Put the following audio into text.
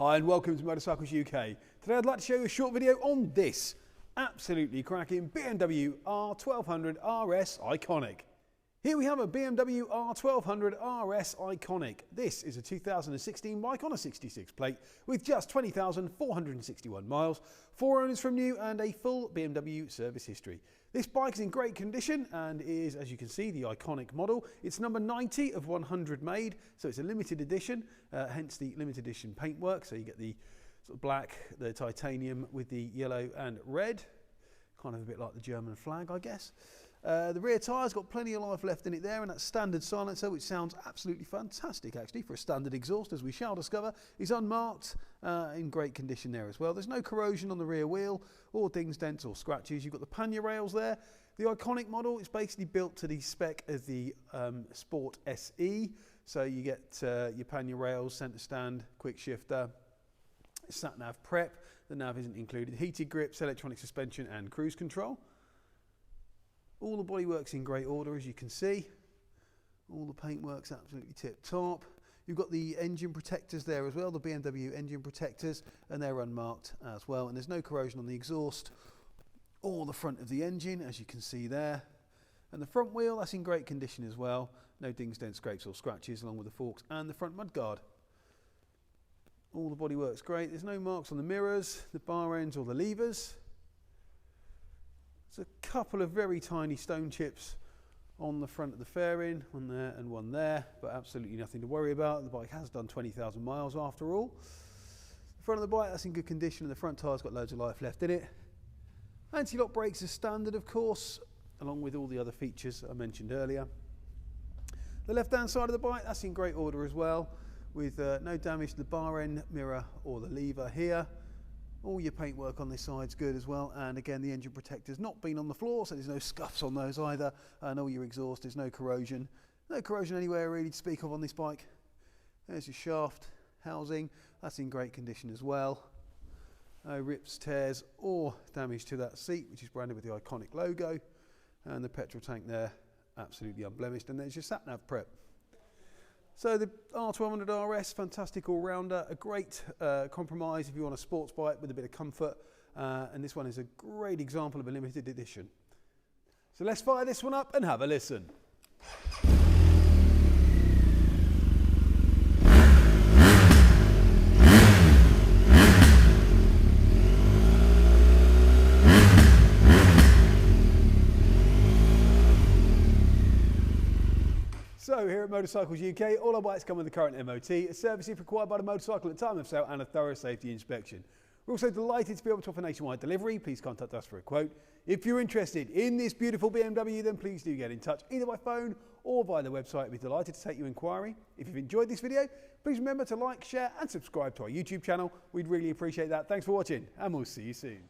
Hi and welcome to Motorcycles UK. Today I'd like to show you a short video on this absolutely cracking BMW R1200RS Iconic. Here we have a BMW R1200RS Iconic. This is a 2016 bike on a 66 plate with just 20,461 miles, 4 owners from new and a full BMW service history. This bike is in great condition and is, as you can see, the Iconic model. It's number 90 of 100 made, so it's a limited edition, hence the limited edition paintwork. So you get the sort of black, the titanium with the yellow and red, kind of a bit like the German flag, I guess. The rear tyre's got plenty of life left in it there, and that standard silencer, which sounds absolutely fantastic actually for a standard exhaust, as we shall discover, is unmarked, in great condition there as well. There's no corrosion on the rear wheel or dings, dents or scratches. You've got the pannier rails there. The Iconic model is basically built to the spec of the Sport SE, so you get your pannier rails, centre stand, quick shifter, sat nav prep, the nav isn't included, heated grips, electronic suspension and cruise control. All the bodywork's in great order, as you can see. All the paintwork's absolutely tip top. You've got the engine protectors there as well, the BMW engine protectors, and they're unmarked as well. And there's no corrosion on the exhaust or the front of the engine, as you can see there. And the front wheel, that's in great condition as well. No dings, dents, scrapes or scratches, along with the forks and the front mudguard. All the bodywork's great. There's no marks on the mirrors, the bar ends or the levers. There's a couple of very tiny stone chips on the front of the fairing, one there and one there, but absolutely nothing to worry about. The bike has done 20,000 miles after all. The front of the bike, that's in good condition, and the front tyre's got loads of life left in it. Anti-lock brakes are standard, of course, along with all the other features I mentioned earlier. The left-hand side of the bike, that's in great order as well, with no damage to the bar end, mirror or the lever here. All your paintwork on this side's good as well, and again the engine protector's not been on the floor, so there's no scuffs on those either, and all your exhaust, there's no corrosion. No corrosion anywhere really to speak of on this bike. There's your shaft housing, that's in great condition as well. No rips, tears or damage to that seat, which is branded with the Iconic logo, and the petrol tank there absolutely unblemished, and there's your sat nav prep. So the R1200RS, fantastic all-rounder, a great compromise if you want a sports bike with a bit of comfort, and this one is a great example of a limited edition. So let's fire this one up and have a listen. So here at Motorcycles UK, all our bikes come with a current MOT, a service if required by the motorcycle at time of sale, and a thorough safety inspection. We're also delighted to be able to offer nationwide delivery. Please contact us for a quote. If you're interested in this beautiful BMW, then please do get in touch either by phone or via the website. We'd be delighted to take your inquiry. If you've enjoyed this video, please remember to like, share and subscribe to our YouTube channel. We'd really appreciate that. Thanks for watching, and we'll see you soon.